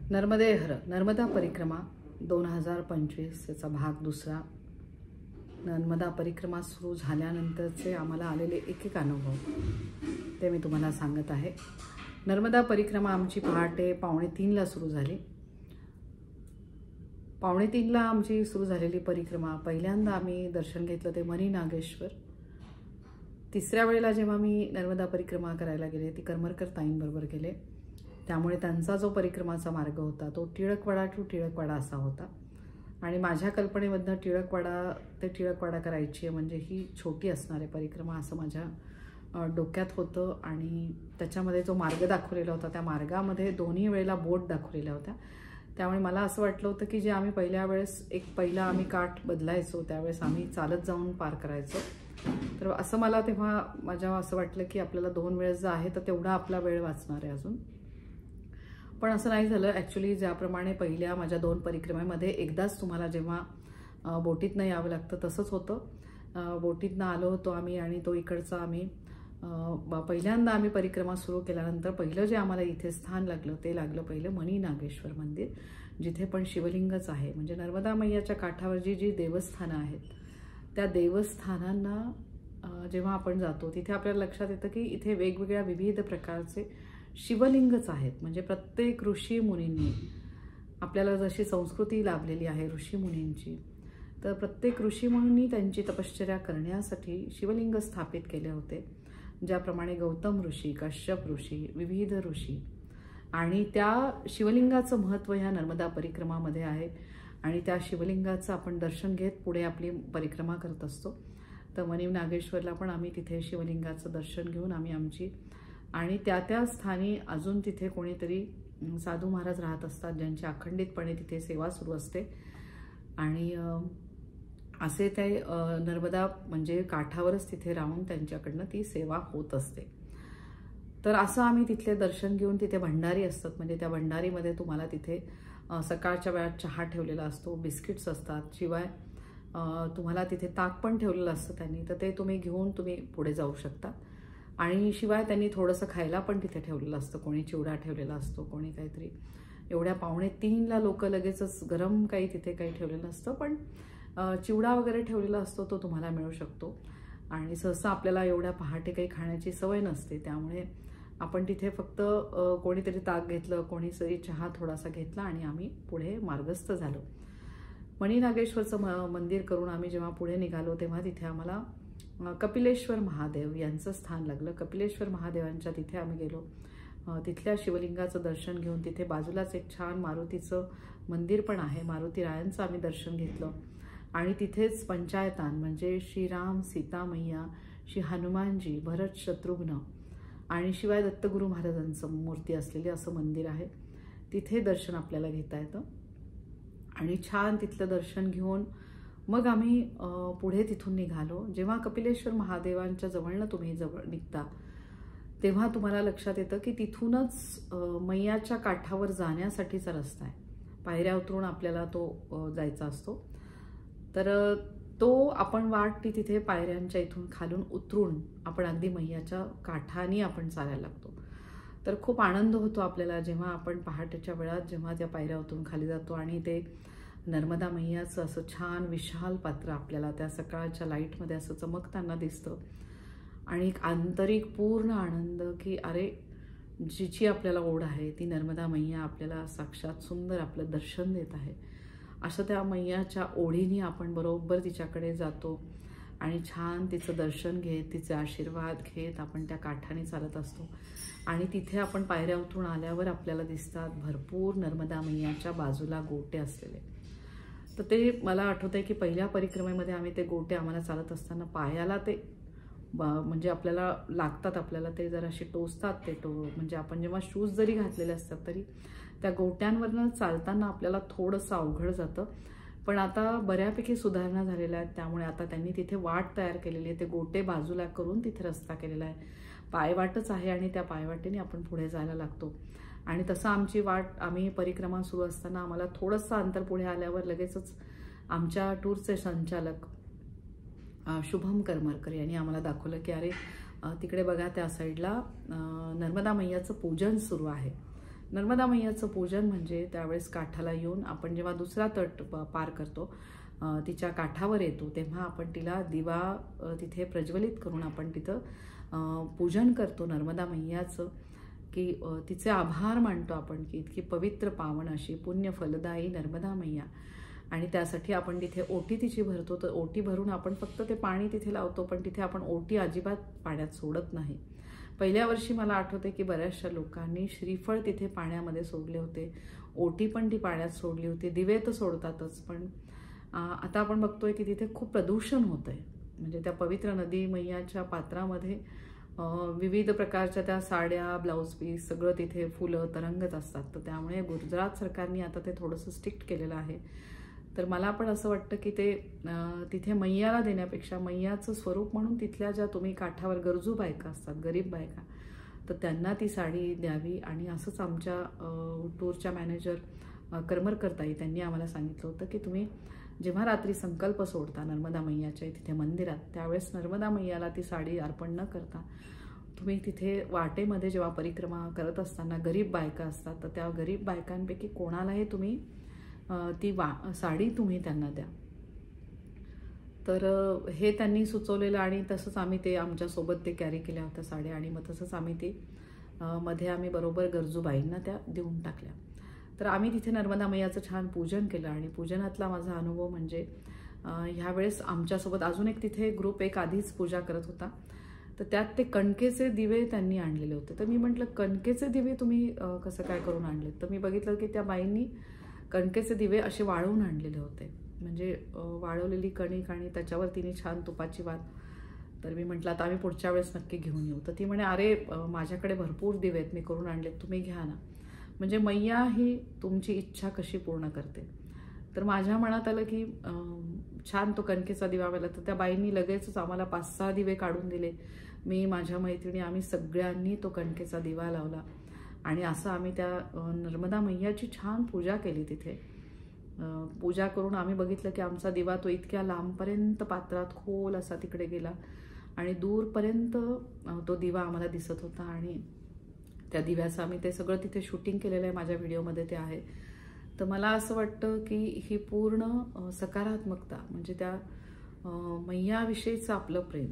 नर्मदे हर नर्मदा परिक्रमा 2025 याचा भाग दुसरा। नर्मदा परिक्रमा सुरू झाल्यानंतरचे आम्हाला आलेले एक अनुभव ते मी तुम्हाला सांगत आहे। नर्मदा परिक्रमा आमची पहाटे 2:45ला सुरू झाली। 2:45ला आमची सुरू झालेली परिक्रमा पहिल्यांदा आम्ही दर्शन घेतलं ते मनी नागेश्वर। तिसऱ्या वेळेला जेव्हा मी नर्मदा परिक्रमा करायला गेले ती करमरकर ताईंबरोबर गेले, त्यामुळे त्यांचा जो परिक्रमाचा मार्ग होता तो टिळकवाडा टू टिळकवाडा असा होता आणि माझ्या कल्पनेमधनं टिळकवाडा ते टिळकवाडा करायची म्हणजे ही छोटी असणारी परिक्रमा असं माझ्या डोक्यात होतं। आणि त्याच्यामध्ये जो मार्ग दाखवलेला होता त्या मार्गामध्ये दोन्ही वेळेला बोट दाखवलेल्या होत्या, त्यामुळे मला असं वाटलं होतं की जे आम्ही पहिल्या वेळेस पहिला आम्ही काठ बदलायचो त्यावेळेस आम्ही चालत जाऊन पार करायचो, तर असं मला तेव्हा माझ्या असं वाटलं की आपल्याला 2 वेळेस जो आहे तर तेवढा आपला वेळ वाचणार आहे अजून। पण असं नाही झालं। ॲक्च्युली ज्याप्रमाणे पहिल्या माझ्या 2 परिक्रमेमध्ये एकदाच तुम्हाला जेव्हा बोटीतनं यावं लागतं तसंच होतं। बोटीतनं आलो होतो आम्ही आणि तो इकडचा आम्ही पहिल्यांदा आम्ही परिक्रमा सुरू केल्यानंतर पहिलं जे आम्हाला इथे स्थान लागलं ते लागलं पहिलं मनी नागेश्वर मंदिर, जिथे पण शिवलिंगच आहे। म्हणजे नर्मदा मैयाच्या काठावर जी देवस्थानं आहेत त्या देवस्थानांना जेव्हा आपण जातो तिथे आपल्याला लक्षात येतं की इथे वेगवेगळ्या विविध प्रकारचे शिवलिंगच आहेत। म्हणजे प्रत्येक ऋषी मुनींनी आपल्याला जशी संस्कृती लाभलेली आहे ऋषी मुनींची, तर प्रत्येक ऋषी मुनींनी त्यांची तपश्चर्या करण्यासाठी शिवलिंग स्थापित केले होते। ज्याप्रमाणे गौतम ऋषी, कश्यप ऋषी, विविध ऋषी, आणि त्या शिवलिंगाचं महत्त्व ह्या नर्मदा परिक्रमामध्ये आहे आणि त्या शिवलिंगाचं आपण दर्शन घेत पुढे आपली परिक्रमा करत असतो। तर मनी नागेश्वरला पण आम्ही तिथे शिवलिंगाचं दर्शन घेऊन आम्ही आमची आणि त्या स्थानी अजून तिथे कोणीतरी साधू महाराज राहत असतात ज्यांची अखंडितपणे तिथे सेवा सुरू असते आणि असे ते नर्मदा म्हणजे काठावरच तिथे राहून त्यांच्याकडनं ती सेवा होत असते। तर असं आम्ही तिथले दर्शन घेऊन तिथे भंडारी असतात, म्हणजे त्या भंडारीमध्ये तुम्हाला तिथे सकाळच्या वेळात चहा ठेवलेला असतो, बिस्किट्स असतात, शिवाय तुम्हाला तिथे ताक पण ठेवलेलं असतं त्यांनी, तर ते तुम्ही घेऊन तुम्ही पुढे जाऊ शकता। आणि शिवाय त्यांनी थोडंसं खायला पण तिथे ठेवलेलं असतं, कोणी चिवडा ठेवलेला असतो, कोणी काहीतरी। एवढ्या 2:45ला लोक लगेचच गरम काही तिथे काही ठेवलेलं असतं, पण चिवडा वगैरे ठेवलेला असतो तो तुम्हाला मिळू शकतो। आणि सहसा आपल्याला एवढ्या पहाटे काही खाण्याची सवय नसते, त्यामुळे आपण तिथे फक्त कोणीतरी ताक घेतलं, कोणीतरी चहा थोडासा घेतला आणि आम्ही पुढे मार्गस्थ झालो। मनी नागेश्वरचं मंदिर करून आम्ही जेव्हा पुढे निघालो तेव्हा तिथे आम्हाला कपिलेश्वर महादेव यांचं स्थान लागलं। कपिलेश्वर महादेवांच्या तिथे आम्ही गेलो, तिथल्या शिवलिंगाचं दर्शन घेऊन तिथे बाजूलाच एक छान मारुतीचं मंदिर पण आहे, मारुती रायांचं आम्ही दर्शन घेतलं आणि तिथेच पंचायतान म्हणजे श्रीराम, सीता मैया, श्री हनुमानजी, भरत शत्रुघ्न आणि शिवाय दत्तगुरू महाराजांचं मूर्ती असलेले असं मंदिर आहे, तिथे दर्शन आपल्याला घेता येतं। आणि छान तिथलं दर्शन घेऊन मग आम्ही पुढे तिथून निघालो। जेव्हा कपिलेश्वर महादेवांच्या जवळनं तुम्ही निघता तेव्हा तुम्हाला लक्षात येतं की तिथूनच मैयाच्या काठावर जाण्यासाठीचा रस्ता आहे, पायऱ्या उतरून आपल्याला तो जायचा असतो। तर तो आपण वाट तिथे पायऱ्यांच्या इथून खालून उतरून आपण अगदी मैयाच्या काठानी आपण चालायला लागतो। तर खूप आनंद होतो आपल्याला जेव्हा आपण पहाटेच्या वेळात जेव्हा त्या पायऱ्या उतरून खाली जातो आणि ते नर्मदा मैयाचं असं छान विशाल पात्र आपल्याला त्या सकाळच्या लाईटमध्ये असं चमकताना दिसतं आणि एक आंतरिक पूर्ण आनंद की अरे जिची आपल्याला ओढ आहे ती नर्मदा मैया आपल्याला साक्षात सुंदर आपलं दर्शन देत आहे, असं त्या मैयाच्या ओढीने आपण बरोबर तिच्याकडे जातो आणि छान तिचं दर्शन घेत तिचे आशीर्वाद घेत आपण त्या काठाने चालत असतो। आणि तिथे आपण पायऱ्या उतरून आल्यावर आपल्याला दिसतात भरपूर नर्मदा मैयाच्या बाजूला गोटे असलेले। तर ते मला आठवतंय की पहिल्या परिक्रमेमध्ये आम्ही ते गोटे आम्हाला चालत असताना पायाला ते म्हणजे आपल्याला लागतात, आपल्याला ते जराशी टोचतात ते म्हणजे आपण जेव्हा शूज जरी घातलेले असतात तरी त्या गोट्यांवरनं चालताना आपल्याला थोडंसं अवघड जातं। पण आता बऱ्यापैकी सुधारणा झालेल्या आहेत, त्यामुळे आता त्यांनी तिथे वाट तयार केलेली आहे, ते गोटे बाजूला करून तिथे रस्ता केलेला आहे, पायवाटच आहे आणि त्या पायवाटेने आपण पुढे जायला लागतो। आणि तसं आमची वाट आम्ही परिक्रमा सुरू असताना आम्हाला थोडंसं अंतर पुढे आल्यावर लगेचच आमच्या टूरचे संचालक शुभम करमरकर यांनी आम्हाला दाखवलं की अरे तिकडे बघा त्या साईडला नर्मदा मैयाचं पूजन सुरू आहे। नर्मदा मैयाचं पूजन म्हणजे त्यावेळेस काठाला येऊन आपण जेव्हा दुसरा तट पार करतो, तिच्या काठावर येतो, तेव्हा आपण तिला दिवा तिथे प्रज्वलित करून आपण तिथं पूजन करतो नर्मदा मैयाचं, की तिचे आभार मानतो आपण की इतकी पवित्र पावन अशी पुण्य फलदायी नर्मदा मैया. आणि त्यासाठी आपण तिथे ओटी तिची भरतो. तर ओटी भरून आपण फक्त ते पाणी तिथे लावतो, पण तिथे आपण ओटी अजिबात पाण्यात सोडत नाही. पहिल्या वर्षी मला आठवते की बऱ्याचशा लोकांनी श्रीफळ तिथे पाण्यामध्ये सोडले होते, ओटी पण ती पाण्यात सोडली होती. दिवे तर सोडतातच, पण आता आपण बघतोय की तिथे खूप प्रदूषण होत आहे. म्हणजे त्या पवित्र नदी मैयाच्या पात्रामध्ये विविध प्रकारच्या त्या साड्या, ब्लाऊज पीस सगळं तिथे फुलं तरंगत असतात. तर त्यामुळे गुजरात सरकारने आता ते थोडंसं स्ट्रिक्ट केलेलं आहे. तर मला पण असं वाटतं की ते तिथे मैयाला देण्यापेक्षा मैयाचं स्वरूप म्हणून तिथल्या ज्या तुम्ही काठावर गरजू बायका असतात, गरीब बायका, तर त्यांना ती साडी द्यावी. आणि असंच आमच्या टूरच्या मॅनेजर करमरकर ताई त्यांनी आम्हाला सांगितलं होतं की तुम्ही जेव्हा रात्री संकल्प सोडता नर्मदा मैयाच्या तिथे मंदिरात, त्यावेळेस नर्मदा मैयाला ती साडी अर्पण न करता तुम्ही तिथे वाटेमध्ये जेव्हा परिक्रमा करत असताना गरीब बायका असतात, तर त्या गरीब बायकांपैकी कोणालाही तुम्ही ती साडी तुम्ही त्यांना द्या. तर हे त्यांनी सुचवलेलं आणि तसंच आम्ही ते आमच्यासोबत ते कॅरी केल्या होत्या साड्या. आणि मग तसंच आम्ही ती मध्ये आम्ही बरोबर गरजू बाईंना त्या देऊन टाकल्या. तर आम्ही तिथे नर्मदा मैयाचं छान पूजन केलं. आणि पूजनातला माझा अनुभव म्हणजे ह्यावेळेस आमच्यासोबत अजून एक तिथे ग्रुप एक आधीच पूजा करत होता, तर त्यात ते कणकेचे दिवे त्यांनी आणलेले होते. तर मी म्हटलं कणकेचे दिवे तुम्ही कसं काय करून आणले? तर मी बघितलं की त्या बाईंनी कणकेचे दिवे असे वाळवून आणलेले होते, म्हणजे वाळवलेली कणिक आणि त्याच्यावर तिने छान तुपाची वात. तर मी म्हटलं आता आम्ही पुढच्या वेळेस नक्की घेऊन येऊ. तर ती म्हणे अरे माझ्याकडे भरपूर दिवे आहेत, मी करून आणलेत, तुम्ही घ्या ना. म्हणजे मैया ही तुमची इच्छा कशी पूर्ण करते. तर माझ्या मनात आलं की छान तो कणकेचा दिवा मिळाला. तर त्या बाईंनी लगेचच आम्हाला 5-6 दिवे काढून दिले. मी, माझ्या मैत्रिणी, आम्ही सगळ्यांनी तो कणकेचा दिवा लावला. आणि असं आम्ही त्या नर्मदा मैयाची छान पूजा केली तिथे. पूजा करून आम्ही बघितलं की आमचा दिवा तो इतक्या लांबपर्यंत पात्रात खोल असा तिकडे गेला आणि दूरपर्यंत तो दिवा आम्हाला दिसत होता. आणि त्या दिव्याचं आम्ही ते सगळं तिथे शूटिंग केलेलं आहे, माझ्या व्हिडिओमध्ये ते आहे. तर मला असं वाटतं की ही पूर्ण सकारात्मकता म्हणजे त्या मैयाविषयीचं आपलं प्रेम,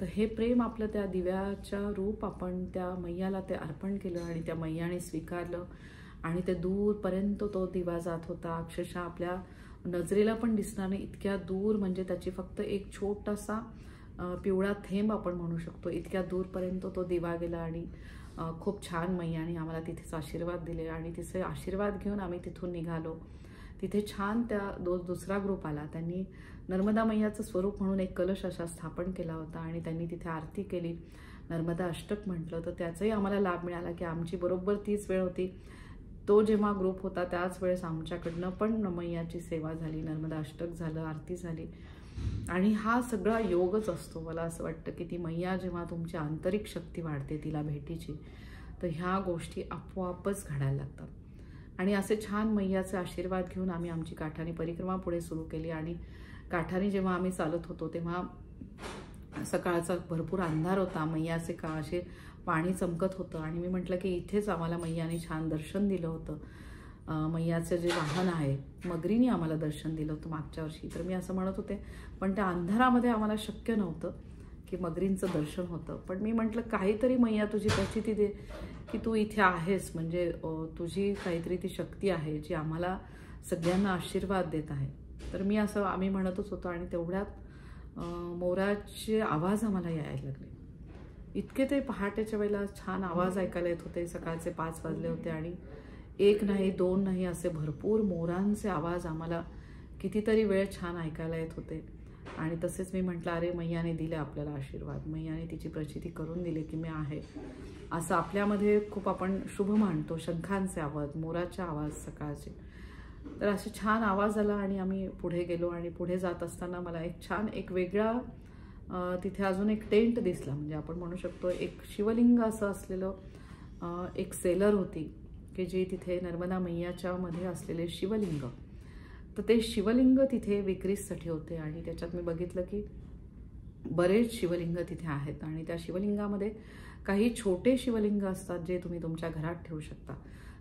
तर हे प्रेम आपलं त्या दिव्याच्या रूप आपण त्या मैयाला ते अर्पण केलं आणि त्या मैयाने स्वीकारलं. आणि ते दूरपर्यंत तो दिवा जात होता, अक्षरशः आपल्या नजरेला पण दिसणार नाही इतक्या दूर. म्हणजे त्याची फक्त एक छोटासा पिवळा थेंब आपण म्हणू शकतो, इतक्या दूरपर्यंत तो दिवा गेला. आणि खूप छान मैयाने आम्हाला तिथेच आशीर्वाद दिले. आणि तिचे आशीर्वाद घेऊन आम्ही तिथून निघालो. तिथे छान त्या दुसरा ग्रुप आला, त्यांनी नर्मदा मैयाचं स्वरूप म्हणून एक कलश असा स्थापन केला होता आणि त्यांनी तिथे आरती केली, नर्मदा अष्टक म्हटलं. तर त्याचाही आम्हाला लाभ मिळाला की आमची बरोबर तीच वेळ होती, तो जेव्हा ग्रुप होता त्याच वेळेस आमच्याकडनं पण मैयाची सेवा झाली, नर्मदा अष्टक झालं, आरती झाली. आणि हा सगळा योगच असतो. मला असं वाटतं की ती मैया जेव्हा तुमची आंतरिक शक्ती वाढते तिला भेटीची, तर ह्या गोष्टी आपोआपच घडायला लागतात. आणि असे छान मैयाचे आशीर्वाद घेऊन आम्ही आमची काठानी परिक्रमा पुढे सुरू केली. आणि काठानी जेव्हा आम्ही चालत होतो तेव्हा सकाळचा भरपूर अंधार होता, मैयाचे का असे पाणी चमकत होतं. आणि मी म्हटलं की इथेच आम्हाला मैयाने छान दर्शन दिलं होतं. मैयाचं जे वाहन आहे मगरीने आम्हाला दर्शन दिलं होतं मागच्या वर्षी. तर मी असं म्हणत होते, पण त्या अंधारामध्ये आम्हाला शक्य नव्हतं की मगरींचं दर्शन होतं. पण मी म्हटलं काहीतरी मैया तुझी प्रचिती दे की तू इथे आहेस, म्हणजे तुझी काहीतरी ती शक्ती आहे जी आम्हाला सगळ्यांना आशीर्वाद देत आहे. तर मी असं आम्ही म्हणतच होतो. आणि तेवढ्यात मोराचे आवाज आम्हाला यायला लागले. इतके ते पहाटेच्या वेळेला छान आवाज ऐकायला येत होते. सकाळचे 5 वाजले होते आणि 1 नाही 2 नाही असे भरपूर मोरांचे आवाज आम्हाला कितीतरी वेळ छान ऐकायला येत होते. आणि तसेच मी म्हटलं अरे मैयाने दिले आपल्याला आशीर्वाद, मैयाने तिची प्रचिती करून दिली की मी आहे असं. आपल्यामध्ये खूप आपण शुभ मानतो, शंखांचे आवाज, मोराचे आवाज सकाळचे. तर असे छान आवाज आला आणि आम्ही पुढे गेलो. आणि पुढे जात असताना मला एक छान एक वेगळा तिथे अजून एक टेंट दिसला, म्हणजे आपण म्हणू शकतो एक शिवलिंग असं असलेलं एक सेलर होती की जी तिथे नर्मदा मैयाच्या मध्ये असलेले शिवलिंग. तर ते शिवलिंग तिथे विक्रीसाठी होते. आणि त्याच्यात मी बघितलं की बरेच शिवलिंग तिथे आहेत. आणि त्या शिवलिंगामध्ये काही छोटे शिवलिंग असतात जे तुम्ही तुमच्या घरात ठेवू शकता.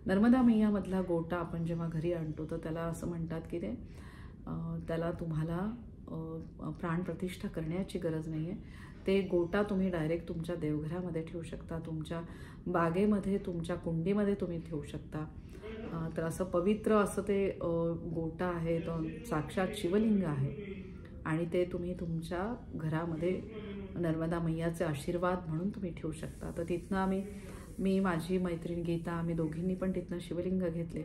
नर्मदा मैयामधला गोटा आपण जेव्हा घरी आणतो तर त्याला असं म्हणतात की त्याला तुम्हाला प्राणप्रतिष्ठा करण्याची गरज नाही आहे. ते गोटा तुम्ही डायरेक्ट तुमच्या देवघरामध्ये ठेवू शकता, तुमच्या बागेमध्ये, तुमच्या कुंडीमध्ये तुम्ही ठेवू शकता. तर असं पवित्र असं ते गोटा आहे, तो साक्षात शिवलिंग आहे आणि ते तुम्ही तुमच्या घरामध्ये नर्मदा मैयाचे आशीर्वाद म्हणून तुम्ही ठेवू शकता. तर तिथनं मी माझी मैत्रीण गीता आम्ही दोघींनी पण तिथनं शिवलिंग घेतले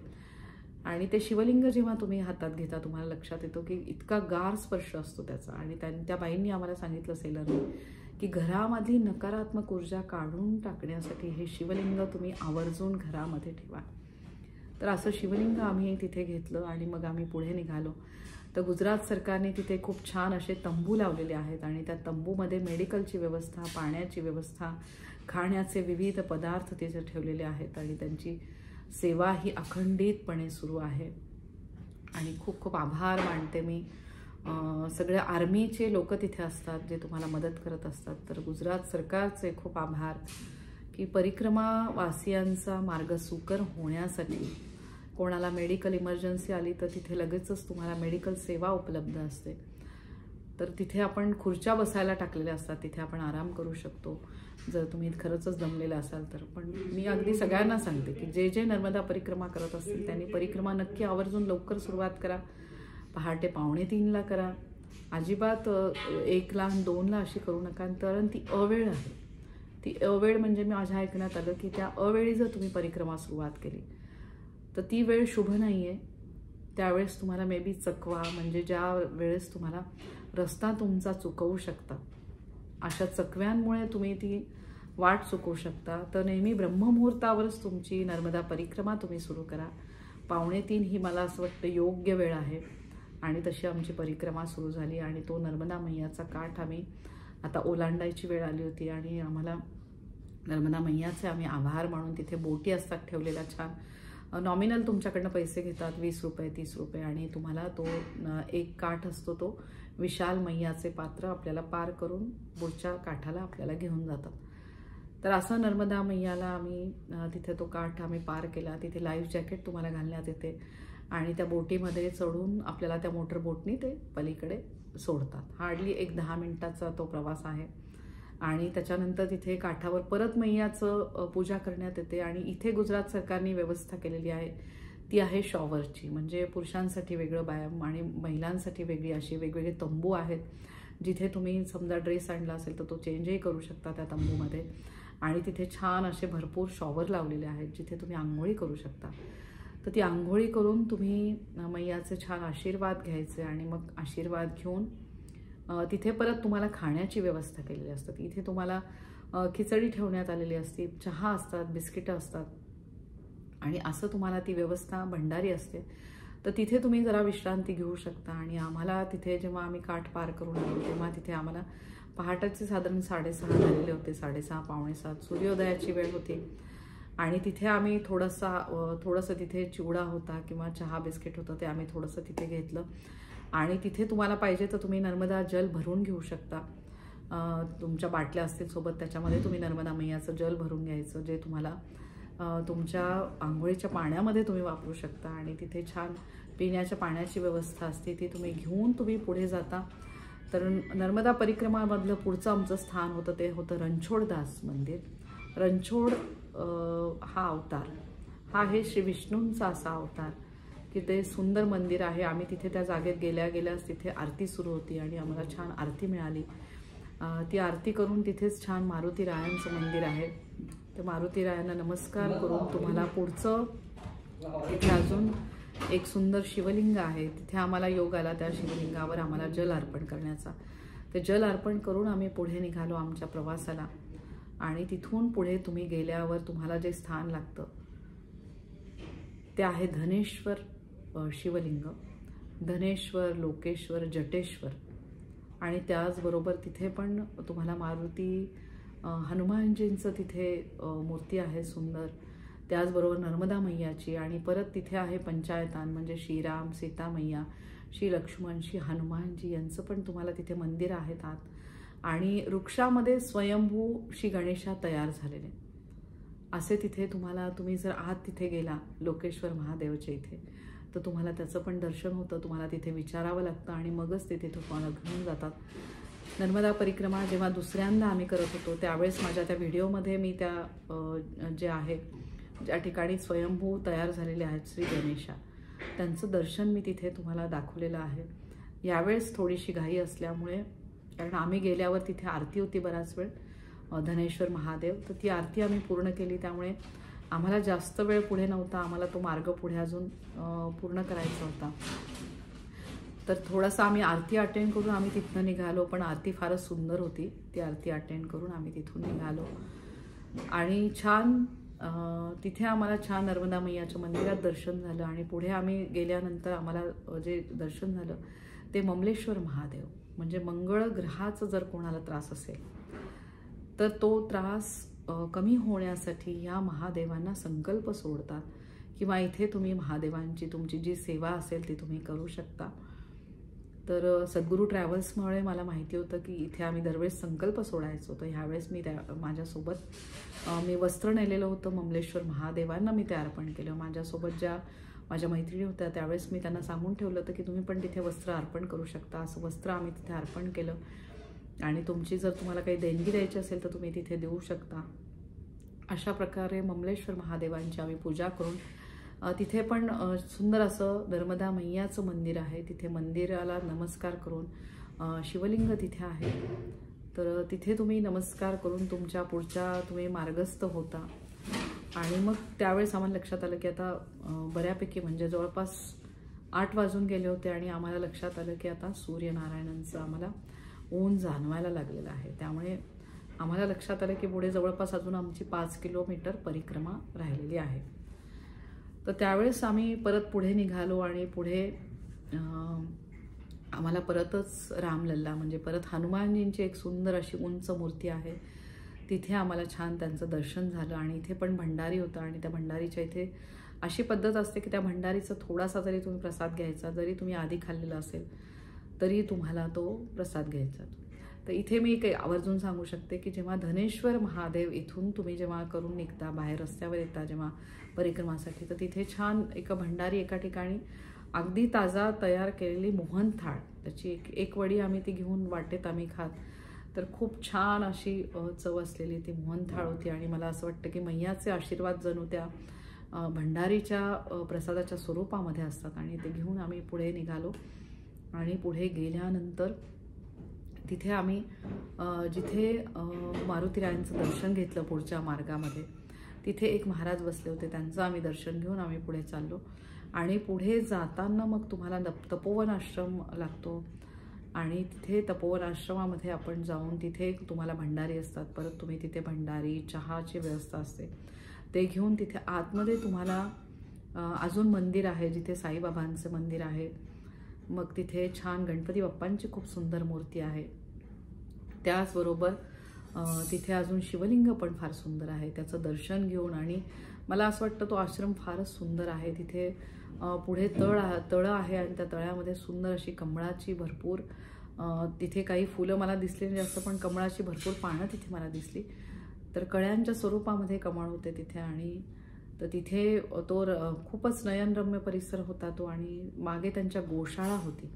आणि ते शिवलिंग जेव्हा तुम्ही हातात घेता तुम्हाला लक्षात येतो की इतका गार स्पर्श असतो त्याचा. आणि त्या बाईंनी आम्हाला सांगितलं सेलरने की घरामधली नकारात्मक ऊर्जा काढून टाकण्यासाठी हे शिवलिंग तुम्ही आवर्जून घरामध्ये ठेवा. तर असं शिवलिंग आम्ही तिथे घेतलं आणि मग आम्ही पुढे निघालो. तर गुजरात सरकारने तिथे खूप छान असे तंबू लावलेले आहेत आणि त्या तंबूमध्ये मेडिकलची व्यवस्था, पाण्याची व्यवस्था, खाण्याचे विविध पदार्थ तिथे ठेवलेले आहेत आणि त्यांची सेवा ही अखंडितपणे सुरू आहे. आणि खूप खूप आभार मानते मी. सगळे आर्मीचे लोक तिथे असतात जे तुम्हाला मदत करत असतात. तर गुजरात सरकारचे खूप आभार की परिक्रमावासियांचा मार्ग सुकर होण्यासाठी कोणाला मेडिकल इमर्जन्सी आली तर तिथे लगेचच तुम्हाला मेडिकल सेवा उपलब्ध असते. तर तिथे आपण खुर्च्या बसायला टाकलेल्या असतात, तिथे आपण आराम करू शकतो जर तुम्ही खरंच दमलेला असाल तर. पण मी अगदी सगळ्यांना सांगते की जे जे नर्मदा परिक्रमा करत असतील त्यांनी परिक्रमा नक्की आवर्जून लवकर सुरुवात करा. पहाटे 2:45ला करा. अजिबात 1ला 2ला अशी करू नका, कारण ती अवेळ आहे. ती अवेळ म्हणजे माझ्या ऐकण्यात आलं की त्या अवेळी जर तुम्ही परिक्रमा सुरुवात केली तर ती वेळ शुभ नाही आहे. त्यावेळेस तुम्हाला मे बी चकवा म्हणजे ज्या वेळेस तुम्हाला रस्ता तुमचा चुकवू शकता, अशा चकव्यांमुळे तुम्ही ती वाट चुकवू शकता. तर नेहमी ब्रह्ममुहूर्तावरच तुमची नर्मदा परिक्रमा तुम्ही सुरू करा. 2:45 ही मला असं वाटतं योग्य वेळ आहे. आणि तशी आमची परिक्रमा सुरू झाली आणि तो नर्मदा मैयाचा काठ आम्ही आता ओलांडायची वेळ आली होती आणि आम्हाला नर्मदा मैयाचे आम्ही आभार मानून तिथे बोटी असतात ठेवलेल्या छान. नॉमिनल तुमच्याकडनं पैसे घेतात, 20 रुपये 30 रुपये, आणि तुम्हाला तो एक काठ असतो तो विशाल मैयाचे पात्र आपल्याला पार करून पुढच्या काठाला आपल्याला घेऊन जातात. तर असं नर्मदा मैयाला आम्ही तिथे तो काठ आम्ही पार केला. तिथे लाईफ जॅकेट तुम्हाला घालण्यात येते आणि त्या बोटीमध्ये चढून आपल्याला त्या मोटर बोटनी ते पलीकडे सोडतात. हार्डली एक 10 मिनिटाचा तो प्रवास आहे आणि त्याच्यानंतर तिथे काठावर परत मैयाचं पूजा करण्यात येते. आणि इथे गुजरात सरकारने व्यवस्था केलेली आहे ती आहे शॉवरची, म्हणजे पुरुषांसाठी वेगळं व्यायाम आणि महिलांसाठी वेगळी अशी वेगवेगळे तंबू आहेत जिथे तुम्ही समजा ड्रेस आणला असेल तर तो चेंजही करू शकता त्या तंबूमध्ये. आणि तिथे छान असे भरपूर शॉवर लावलेले आहेत जिथे तुम्ही आंघोळी करू शकता. तर ती आंघोळी करून तुम्ही मैयाचे छान आशीर्वाद घ्यायचे आणि मग आशीर्वाद घेऊन तिथे परत तुम्हाला खाण्याची व्यवस्था केलेली असतात. इथे तुम्हाला खिचडी ठेवण्यात आलेली असते, चहा असतात, बिस्किटं असतात आणि असं तुम्हाला ती व्यवस्था भंडारी असते. तर तिथे तुम्ही जरा विश्रांती घेऊ शकता. आणि आम्हाला तिथे जेव्हा आम्ही काठ पार करून आलो तेव्हा तिथे आम्हाला पहाटेचे साधारण 6:30 झालेले होते, 6:30 पावणे 7 सूर्योदयाची वेळ होती. आणि तिथे आम्ही थोडंसं तिथे चिवडा होता किंवा चहा बिस्किट होतं ते आम्ही थोडंसं तिथे घेतलं. आणि तिथे तुम्हाला पाहिजे तर तुम्ही नर्मदा जल भरून घेऊ शकता. तुमच्या बाटल्या असतील सोबत त्याच्यामध्ये तुम्ही नर्मदा मैयाचं जल भरून घ्यायचं जे तुम्हाला तुमच्या आंघोळीच्या पाण्यामध्ये तुम्ही वापरू शकता. आणि तिथे छान पिण्याच्या पाण्याची व्यवस्था असते ती तुम्ही घेऊन तुम्ही पुढे जाता. तर नर्मदा परिक्रमामधलं पुढचं आमचं स्थान होतं ते होतं रणछोडदास मंदिर. रणछोड हा अवतार हा आहे श्री विष्णूंचा असा अवतार की ते सुंदर मंदिर आहे. आम्ही तिथे त्या जागेत गेल्याच तिथे आरती सुरू होती आणि आम्हाला छान आरती मिळाली. ती आरती करून तिथेच छान मारुती रायांचं मंदिर आहे. तर मारुती रायांना नमस्कार करून तुम्हाला पुढचं तिथे अजून एक सुंदर शिवलिंग आहे. तिथे आम्हाला योग आला त्या शिवलिंगावर आम्हाला जल अर्पण करण्याचा. ते जल अर्पण करून आम्ही पुढे निघालो आमच्या प्रवासाला. आणि तिथून पुढे तुम्ही गेल्यावर तुम्हाला जे स्थान लागतं ते आहे धनेश्वर शिवलिंग, धनेश्वर, लोकेश्वर, जटेश्वर. आणि त्याचबरोबर तिथे पण तुम्हाला मारुती हनुमानजींचं तिथे मूर्ती आहे सुंदर. त्याचबरोबर नर्मदा मैयाची. आणि परत तिथे आहे पंचायतान म्हणजे श्रीराम, सीता मैया, श्री लक्ष्मण, श्री हनुमानजी यांचं पण तुम्हाला तिथे मंदिर आहेत आत. आणि वृक्षामध्ये स्वयंभू श्री गणेशा तयार झालेले असे तिथे तुम्ही जर आत तिथे गेला लोकेश्वर महादेवच्या इथे तर तुम्हाला त्याचं पण दर्शन होतं. तुम्हाला तिथे विचारावं लागतं आणि मगच तिथे तुम्हाला घेऊन जातात. नर्मदा परिक्रमा जेव्हा दुसऱ्यांदा आम्ही करत होतो त्यावेळेस माझ्या त्या व्हिडिओमध्ये मी त्या जे आहे ज्या ठिकाणी स्वयंभू तयार झालेले आहेत श्री गणेशा त्यांचं दर्शन मी तिथे तुम्हाला दाखवलेलं आहे. यावेळेस थोडीशी घाई असल्यामुळे कारण आम्ही गेल्यावर तिथे आरती होती बराच वेळ धनेश्वर महादेव तर ती आरती आम्ही पूर्ण केली त्यामुळे आम्हाला जास्त वेळ पुढे नव्हता. आम्हाला तो मार्ग पुढे अजून पूर्ण करायचा होता. तर थोडासा आम्ही आरती अटेंड करून आम्ही तिथनं निघालो. पण आरती फारच सुंदर होती. ती आरती अटेंड करून आम्ही तिथून निघालो आणि छान तिथे आम्हाला छान नर्मदा मैयाच्या मंदिरात दर्शन झालं. आणि पुढे आम्ही गेल्यानंतर आम्हाला जे दर्शन झालं ते ममलेश्वर महादेव म्हणजे मंगळ ग्रहाचा जर कोणाला त्रास असेल तर तो त्रास कमी होण्यासाठी या महादेवांना संकल्प सोडतात किंवा इथे तुम्ही महादेवांची तुमची जी सेवा असेल ती तुम्ही करू शकता. तर सद्गुरू ट्रॅव्हल्समुळे मला माहिती होतं की इथे आम्ही दरवेळेस संकल्प सोडायचो. तर ह्यावेळेस मी माझ्यासोबत मी वस्त्र नेलेलं होतं ममलेश्वर महादेवांना मी ते अर्पण केलं. माझ्यासोबत ज्या माझ्या मैत्रिणी होत्या त्यावेळेस मी त्यांना सांगून ठेवलं होतं की तुम्ही पण तिथे वस्त्र अर्पण करू शकता. असं वस्त्र आम्ही तिथे अर्पण केलं आणि तुमची जर तुम्हाला काही देणगी द्यायची असेल तर तुम्ही तिथे देऊ शकता. अशा प्रकारे ममलेश्वर महादेवांची आम्ही पूजा करून तिथे पण सुंदर असं नर्मदा मैयाचं मंदिर आहे. तिथे मंदिराला नमस्कार करून शिवलिंग तिथे आहे. तर तिथे तुम्ही नमस्कार करून तुमच्या पुढच्या तुम्ही मार्गस्थ होता. आणि मग त्यावेळेस आम्हाला लक्षात आलं की आता बऱ्यापैकी म्हणजे जवळपास 8 वाजून गेले होते आणि आम्हाला लक्षात आलं की आता सूर्यनारायणांचं आम्हाला ऊन जाणवायला लागलेलं आहे. त्यामुळे आम्हाला लक्षात आलं की पुढे जवळपास अजून आमची 5 किलोमीटर परिक्रमा राहिलेली आहे. तर त्यावेळेस आम्ही परत पुढे निघालो आणि पुढे आम्हाला परतच रामलल्ला म्हणजे परत हनुमानजींची एक सुंदर अशी उंच मूर्ती आहे तिथे आम्हाला छान त्यांचं दर्शन झालं. आणि इथे पण भंडारी होता आणि त्या भंडारीच्या इथे अशी पद्धत असते की त्या भंडारीचा थोडासा जरी तुम्ही प्रसाद घ्यायचा जरी तुम्ही आधी खाल्लेला असेल तरी तुम्हाला तो प्रसाद घ्यायचा. तर इथे मी काही आवर्जून सांगू शकते की जेव्हा धनेश्वर महादेव इथून तुम्ही जेव्हा करून निघता बाहेर रस्त्यावर येता जेव्हा परिक्रमासाठी तर तिथे छान एक भंडारी एका ठिकाणी अगदी ताजा तयार केलेली मोहन थाळ त्याची एक वडी आम्ही ती घेऊन वाटेत आम्ही खात. तर खूप छान अशी चव असलेली ती मोहन थाळ होती. आणि मला असं वाटतं की मैयाचे आशीर्वाद जणू त्या भंडारीच्या प्रसादाच्या स्वरूपामध्ये असतात. आणि ते घेऊन आम्ही पुढे निघालो. आणि पुढे गेल्यानंतर तिथे आम्ही जिथे मारुतीरायांचं दर्शन घेतलं पुढच्या मार्गामध्ये तिथे एक महाराज बसले होते त्यांचं आम्ही दर्शन घेऊन आम्ही पुढे चाललो. आणि पुढे जाताना मग तुम्हाला तपोवन आश्रम लागतो आणि तिथे तपोवन आश्रमामध्ये आपण जाऊन तिथे तुम्हाला भंडारी असतात. परत तुम्ही तिथे भंडारी चहाची व्यवस्था असते ते घेऊन तिथे आतमध्ये तुम्हाला अजून मंदिर आहे जिथे साईबाबांचं मंदिर आहे. मग तिथे छान गणपती बाप्पांची खूप सुंदर मूर्ती आहे. त्याचबरोबर तिथे अजून शिवलिंग पण फार सुंदर आहे त्याचं दर्शन घेऊन. आणि मला असं वाटतं तो आश्रम फारच सुंदर आहे. तिथे पुढे तळं आहे आणि त्या तळ्यामध्ये सुंदर अशी कमळाची भरपूर तिथे काही फुलं मला दिसली नाही जास्त पण कमळाची भरपूर पानं तिथे मला दिसली. तर कळ्यांच्या स्वरूपामध्ये कमळ होते तिथे. आणि तर तिथे तो खूपच नयनरम्य परिसर होता तो. आणि मागे त्यांच्या गोशाळा होती.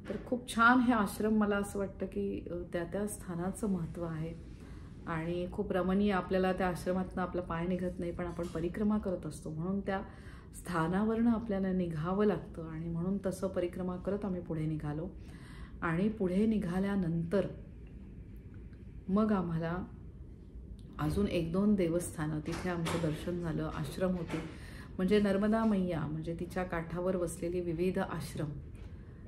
तर खूप छान हे आश्रम मला असं वाटतं की त्या स्थानाचं महत्त्व आहे. आणि खूप रमणीय आपल्याला त्या आश्रमातनं आपला पाय निघत नाही पण आपण परिक्रमा करत असतो म्हणून त्या स्थानावरनं आपल्याला निघावं लागतं. आणि म्हणून तसं परिक्रमा करत आम्ही पुढे निघालो. आणि पुढे निघाल्यानंतर मग आम्हाला अजून 1-2 देवस्थानं तिथे आमचं दर्शन झालं. आश्रम होते म्हणजे नर्मदा मैया म्हणजे तिच्या काठावर वसलेली विविध आश्रम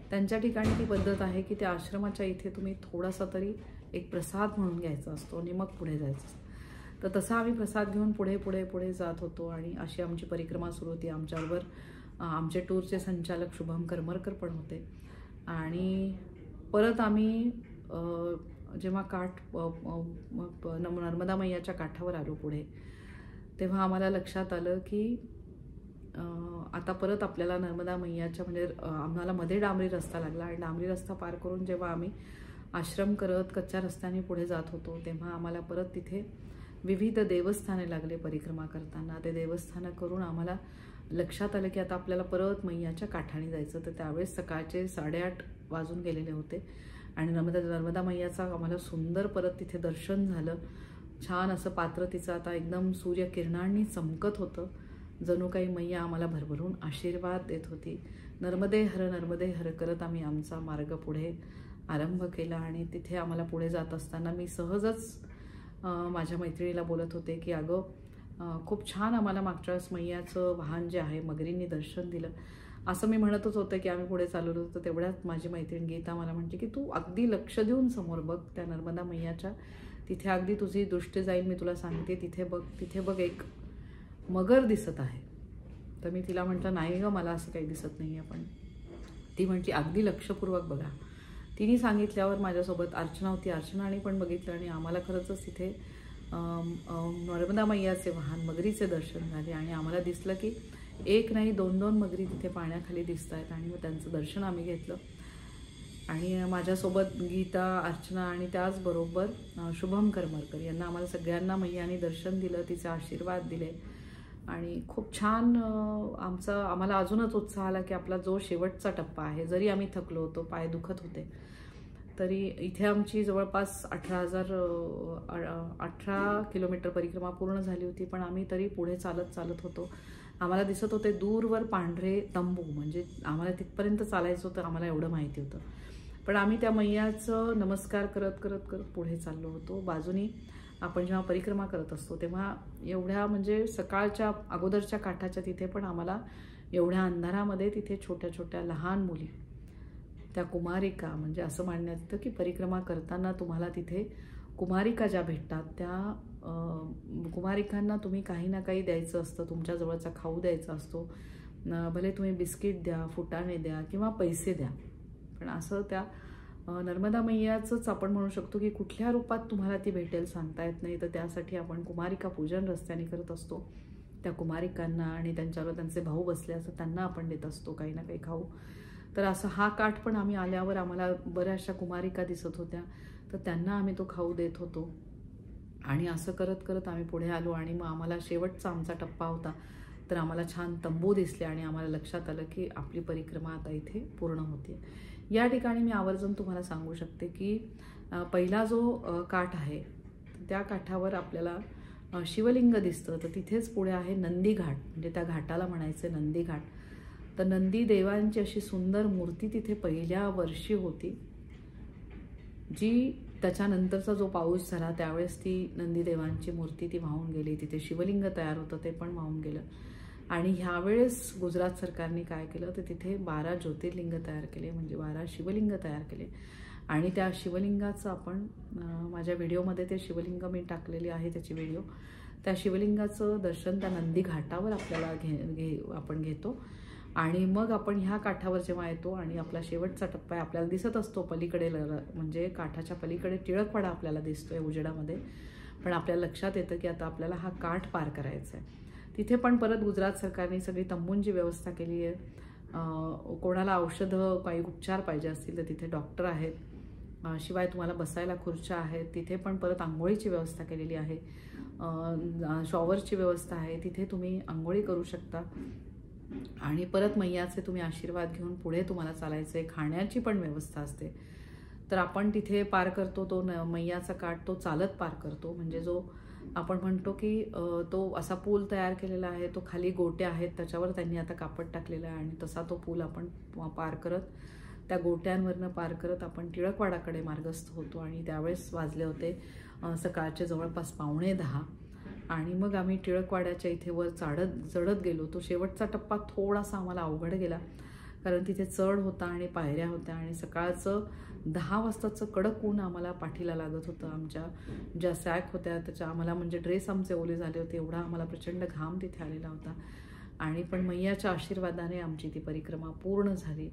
त्यांच्या ठिकाणी ती पद्धत आहे की त्या आश्रमाच्या इथे तुम्ही थोडासा तरी एक प्रसाद म्हणून घ्यायचा असतो आणि मग पुढे जायचं असतं. तर तसा आम्ही प्रसाद घेऊन पुढे पुढे पुढे जात होतो. आणि अशी आमची परिक्रमा सुरू होती. आमच्याबरोबर आमचे टूरचे संचालक शुभम करमरकर पण होते. आणि परत आम्ही जेव्हा नर्मदा मैयाच्या काठावर आलो पुढे तेव्हा आम्हाला लक्षात आलं की आता परत आपल्याला नर्मदा मैयाच्या म्हणजे आम्हाला मध्ये डांबरी रस्ता लागला. आणि डांबरी रस्ता पार करून जेव्हा आम्ही आश्रम करत कच्च्या रस्त्याने पुढे जात होतो तेव्हा आम्हाला परत तिथे विविध देवस्थाने लागले परिक्रमा करताना. ते देवस्थानं करून आम्हाला लक्षात आलं की आता आपल्याला परत मैयाच्या काठाने जायचं. तर त्यावेळेस सकाळचे 8:30 वाजून गेलेले होते आणि नर्मदा मैयाचा आम्हाला सुंदर परत तिथे दर्शन झालं. छान असं पात्र तिचं आता एकदम सूर्यकिरणांनी चमकत होतं. जणू काही मैया आम्हाला भरभरून आशीर्वाद देत होती. नर्मदे हर करत आम्ही आमचा मार्ग पुढे आरंभ केला. आणि तिथे आम्हाला पुढे जात असताना मी सहजच माझ्या मैत्रिणीला बोलत होते की अगं खूप छान आम्हाला मागच्या वेळेस मैयाचं वाहन जे आहे मगरींनी दर्शन दिलं असं मी म्हणतच होते की आम्ही पुढे चाललो होतो. तर तेवढ्यात माझी मैत्रीण गीता मला म्हणते की तू अगदी लक्ष देऊन समोर बघ त्या नर्मदा मैयाच्या, तिथे अगदी तुझी दृष्टी जाईल, मी तुला सांगते तिथे बघ एक मगर दिसत आहे. तर मी तिला म्हटलं नाही ग मला असं काही दिसत नाही आहे. पण ती म्हटली अगदी लक्षपूर्वक बघा. तिने सांगितल्यावर माझ्यासोबत अर्चना होती, अर्चनाने पण बघितलं आणि आम्हाला खरंच तिथे नर्मदा मैयाचे वाहन मगरीचे दर्शन झाले. आणि आम्हाला दिसलं की एक नाही 2-2 मगरी तिथे पाण्याखाली दिसत आहेत. आणि मग त्यांचं दर्शन आम्ही घेतलं. आणि माझ्यासोबत गीता, अर्चना आणि त्याचबरोबर शुभम करमरकर यांना आम्हाला सगळ्यांना मैयाने दर्शन दिलं, तिचे आशीर्वाद दिले. आणि खूप छान आम्हाला अजूनच उत्साह आला की आपला जो शेवटचा टप्पा आहे, जरी आम्ही थकलो होतो, पाय दुखत होते, तरी इथे आमची जवळपास 18 किलोमीटर परिक्रमा पूर्ण झाली होती. पण आम्ही तरी पुढे चालत होतो. आम्हाला दिसत होते दूरवर पांढरे तंबू, म्हणजे आम्हाला तिथपर्यंत चालायचं होतं, आम्हाला एवढं माहिती होतं. पण आम्ही त्या मैयाचं नमस्कार करत पुढे चाललो होतो. बाजूनी आपण जेव्हा परिक्रमा करत असतो तेव्हा एवढ्या म्हणजे सकाळच्या अगोदरच्या काठाच्या तिथे पण आम्हाला एवढ्या अंधारामध्ये तिथे छोट्या छोट्या लहान मुली, त्या कुमारिका, म्हणजे असं मानण्यात येतं की परिक्रमा करताना तुम्हाला तिथे कुमारिका ज्या भेटतात त्या कुमारिकांना तुम्ही काही ना काही द्यायचं असतं, तुमच्याजवळचा खाऊ द्यायचा असतो. भले तुम्ही बिस्किट द्या, फुटाणे द्या किंवा पैसे द्या. पण असं त्या नर्मदा मैयाचंच आपण म्हणू शकतो की कुठल्या रूपात तुम्हाला ती भेटेल सांगता येत नाही. तर त्यासाठी आपण कुमारिका पूजन रस्त्याने करत असतो. त्या कुमारिकांना आणि त्यांच्यावर त्यांचे भाऊ बसले असं त्यांना आपण देत असतो काही ना काही खाऊ. तर असं हा काठ पण आम्ही आल्यावर आम्हाला बऱ्याचशा कुमारिका दिसत होत्या, तर त्यांना आम्ही तो खाऊ देत होतो. आणि असं करत आम्ही पुढे आलो. आणि मग आम्हाला शेवटचा आमचा टप्पा होता, तर आम्हाला छान तंबू दिसले आणि आम्हाला लक्षात आलं की आपली परिक्रमा आता इथे पूर्ण होते. या ठिकाणी मी आवर्जून तुम्हाला सांगू शकते की पहिला जो काठ आहे त्या काठावर आपल्याला शिवलिंग दिसतं. तर तिथेच पुढे आहे नंदी घाट, म्हणजे त्या घाटाला म्हणायचं नंदी घाट. तर नंदी देवांची अशी सुंदर मूर्ती तिथे पहिल्या वर्षी होती, जी त्याच्यानंतरचा जो पाऊस झाला त्यावेळेस ती नंदी देवांची मूर्ती ती वाहून गेली. तिथे शिवलिंग तयार होतं ते पण वाहून गेलं. आणि ह्यावेळेस गुजरात सरकारने काय केलं तर तिथे 12 ज्योतिर्लिंग तयार केले, म्हणजे 12 शिवलिंग तयार केले. आणि त्या शिवलिंगाचं आपण माझ्या व्हिडिओमध्ये ते शिवलिंग मी टाकलेली आहे त्याची व्हिडिओ. त्या शिवलिंगाचं दर्शन त्या नंदी घाटावर आपल्याला आपण घेतो. आणि मग आपण ह्या काठावर जेव्हा येतो आणि आपला शेवटचा टप्पा आहे, आपल्याला दिसत असतो पलीकडे, म्हणजे काठाच्या पलीकडे टिळकवाडा आपल्याला दिसतोय उजेडामध्ये. पण आपल्याला लक्षात येतं की आता आपल्याला हा काठ पार करायचा आहे. तिथे पण परत गुजरात सरकारने सगळी तंबूंची व्यवस्था केली आहे. कोणाला औषधं काही उपचार पाहिजे असतील तर तिथे डॉक्टर आहेत. शिवाय तुम्हाला बसायला खुर्च्या आहेत. तिथे पण परत आंघोळीची व्यवस्था केलेली आहे. शॉवरची व्यवस्था आहे, तिथे तुम्ही आंघोळी करू शकता. आणि परत मैयाचे तुम्ही आशीर्वाद घेऊन पुढे तुम्हाला चालायचं आहे. खाण्याची पण व्यवस्था असते. तर आपण तिथे पार करतो तो मैयाचा काठ, तो चालत पार करतो. म्हणजे जो आपण म्हणतो की तो असा पूल तयार केलेला आहे, तो खाली गोट्या आहेत त्याच्यावर त्यांनी आता कापड टाकलेलं आहे. आणि तसा तो पूल आपण पार करत, त्या गोट्यांवरनं पार करत आपण टिळकवाडाकडे मार्गस्थ होतो. आणि त्यावेळेस वाजले होते सकाळचे जवळपास 9:45. आणि मग आम्ही टिळकवाड्याच्या इथे वर चढत गेलो. तो शेवटचा टप्पा थोडासा आम्हाला अवघड गेला, कारण तिथे चढ होता आणि पायऱ्या होत्या. आणि सकाळचं 10 वाजताचं कडक ऊन आम्हाला पाठीला लागत होतं. आमच्या ज्या सॅक होत्या त्याच्या आम्हाला, म्हणजे ड्रेस आमचे ओले झाले होते, एवढा आम्हाला प्रचंड घाम तिथे आलेला होता. आणि पण मैयाच्या आशीर्वादाने आमची ती परिक्रमा पूर्ण झाली.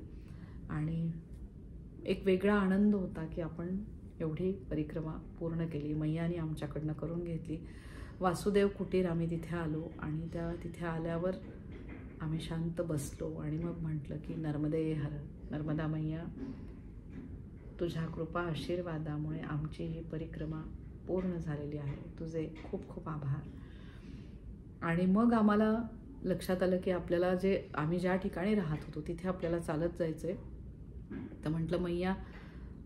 आणि एक वेगळा आनंद होता की आपण एवढी परिक्रमा पूर्ण केली, मैयाने आमच्याकडनं करून घेतली. वासुदेव कुटीर आम्ही तिथे आलो. आणि तिथे आल्यावर आम्ही शांत बसलो आणि मग म्हटलं की नर्मदे हर, नर्मदा मैया तुझ्या कृपा आशीर्वादामुळे आमची ही परिक्रमा पूर्ण झालेली आहे. तुझे खूप खूप आभार. आणि मग आम्हाला लक्षात आलं की आपल्याला आम्ही ज्या ठिकाणी राहत होतो तिथे आपल्याला चालत जायचं आहे. तर म्हटलं मैया,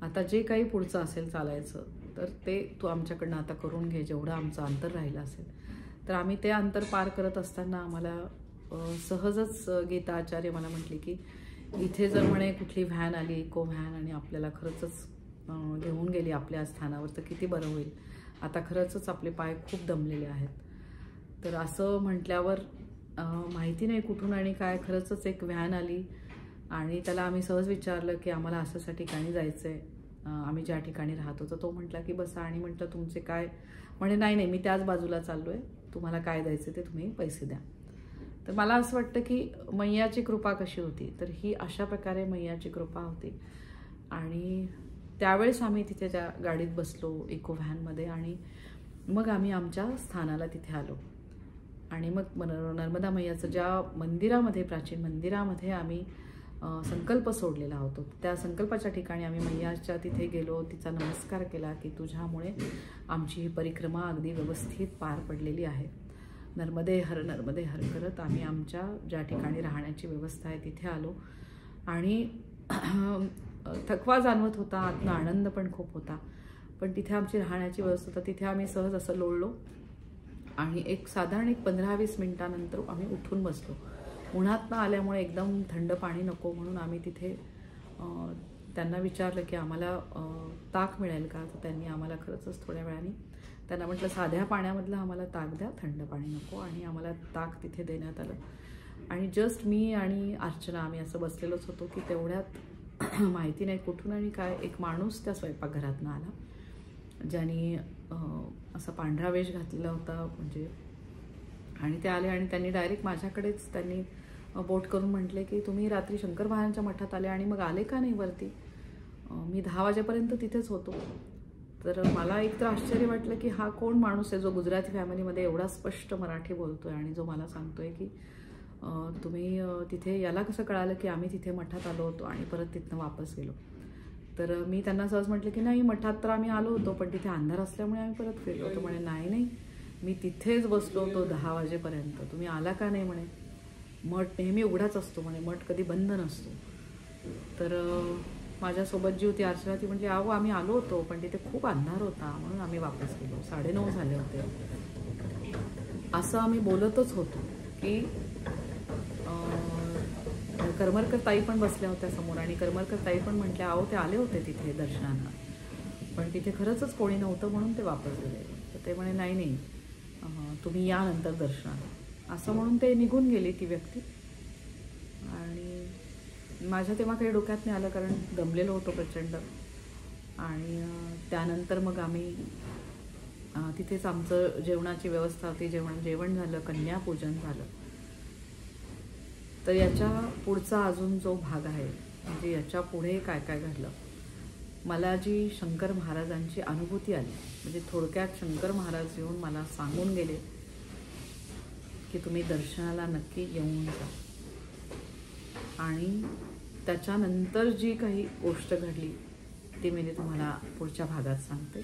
आता जे काही पुढचं असेल चालायचं तर ते तू आमच्याकडनं आता करून घे, जेवढं आमचं अंतर राहिलं असेल. तर आम्ही ते अंतर पार करत असताना आम्हाला सहजच गीता आचार्य मला म्हटली की इथे जर म्हणे कुठली व्हॅन आली, इको व्हॅन, आणि आपल्याला खरंच घेऊन गेली आपल्या स्थानावर तर किती बरं होईल. आता खरंच आपले पाय खूप दमलेले आहेत. तर असं म्हटल्यावर माहिती नाही कुठून आणि काय खरंच एक व्हॅन आली आणि त्याला आम्ही सहज विचारलं की आम्हाला असं ठिकाणी जायचं आहे, आम्ही ज्या ठिकाणी राहतो. तर तो म्हटला की बसा. आणि म्हटलं तुमचे काय? म्हणे नाही नाही, मी त्याच बाजूला चाललो आहे, तुम्हाला काय द्यायचं ते तुम्ही पैसे द्या. तर मला असं वाटतं की मैयाची कृपा कशी होती, तर ही अशा प्रकारे मैयाची कृपा होती. आणि त्यावेळेस आम्ही तिथे त्या गाडीत बसलो, इको व्हॅनमध्ये, आणि मग आम्ही आमच्या स्थानाला तिथे आलो. आणि मग नर्मदा मैयाचं ज्या मंदिरामध्ये, प्राचीन मंदिरामध्ये आम्ही संकल्प सोडलेला होतो, त्या संकल्पाच्या ठिकाणी आम्ही मैयाच्या तिथे गेलो, तिचा नमस्कार केला की तुझ्यामुळे आमची ही परिक्रमा अगदी व्यवस्थित पार पडलेली आहे. नर्मदे हर करत आम्ही आमच्या ज्या ठिकाणी राहण्याची व्यवस्था आहे तिथे आलो. आणि थकवा जाणवत होता, आतनं आनंद पण खूप होता. पण तिथे आमची राहण्याची व्यवस्था होता, तिथे आम्ही सहज असं लोळलो आणि साधारण 15-20 मिनिटानंतर आम्ही उठून बसलो. उन्हातनं आल्यामुळे एकदम थंड पाणी नको म्हणून आम्ही तिथे त्यांना विचारलं की आम्हाला ताक मिळेल का. तर त्यांनी आम्हाला खरंच थोड्या वेळाने त्यांना म्हटलं साध्या पाण्यामधलं आम्हाला ताक द्या, थंड पाणी नको. आणि आम्हाला ताक तिथे देण्यात आलं. आणि जस्ट मी आणि अर्चना आम्ही असं बसलेलोच होतो की तेवढ्यात माहिती नाही कुठून आणि काय एक माणूस त्या स्वयंपाकघरातनं आला, ज्यांनी असा पांढरा वेश घातलेला होता म्हणजे. आणि ते आले आणि त्यांनी डायरेक्ट माझ्याकडेच त्यांनी बोट करून म्हटले की तुम्ही रात्री शंकर महाराजांच्या मठात आले आणि मग आले का नाही वरती. मी 10 वाजेपर्यंत तिथेच होतो. तर मला एक तर आश्चर्य वाटलं की हा कोण माणूस आहे जो गुजराती फॅमिलीमध्ये एवढा स्पष्ट मराठी बोलतोय आणि जो मला सांगतोय की तुम्ही तिथे, याला कसं कळालं की आम्ही तिथे मठात आलो होतो आणि परत तिथनं वापस गेलो. तर मी त्यांना सहज म्हटलं की नाही, मठात तर आम्ही आलो होतो पण तिथे अंधार असल्यामुळे आम्ही परत फिरलो होतो. म्हणे नाही नाही, मी तिथेच बसलो होतो 10 वाजेपर्यंत, तुम्ही आला का नाही. म्हणे मठ नेहमी उघडाच असतो, म्हणे मठ कधी बंद नसतो. तर माझ्यासोबत जी होती अर्चना, ती म्हणजे अहो आम्ही आलो होतो पण तिथे खूप अंधार होता म्हणून आम्ही वापस गेलो, 9:30 झाले होते. असं आम्ही बोलतच होतो की करमरकर ताई पण बसल्या होत्या समोर आणि करमरकर ताई पण म्हटल्या अहो ते आले होते तिथे दर्शनाला पण तिथे खरंच कोणी नव्हतं म्हणून ते वापस गेले. तर ते म्हणे नाही नाही, तुम्ही या नंतर दर्शनाला, असं म्हणून ते निघून गेली ती व्यक्ती. आणि माझ्या तेव्हा काही डोक्यात नाही आलं कारण दमलेलो होतो प्रचंड. आणि त्यानंतर मग आम्ही तिथेच आमचं जेवणाची व्यवस्था होती, जेवण झालं, कन्यापूजन झालं. तर याच्या पुढचा अजून जो भाग आहे म्हणजे याच्या पुढे काय काय घडलं, मला जी शंकर महाराजांची अनुभूती आली, म्हणजे थोडक्यात शंकर महाराज येऊन मला सांगून गेले की तुम्ही दर्शनाला नक्की येऊन जा. आणि त्याच्यानंतर जी काही गोष्ट घडली ती मी तुम्हाला पुढच्या भागात सांगते.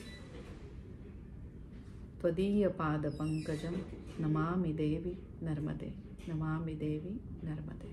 त्वदीय पाद पंकजम नमामि देवी नर्मदे, नमामि देवी नर्मदे.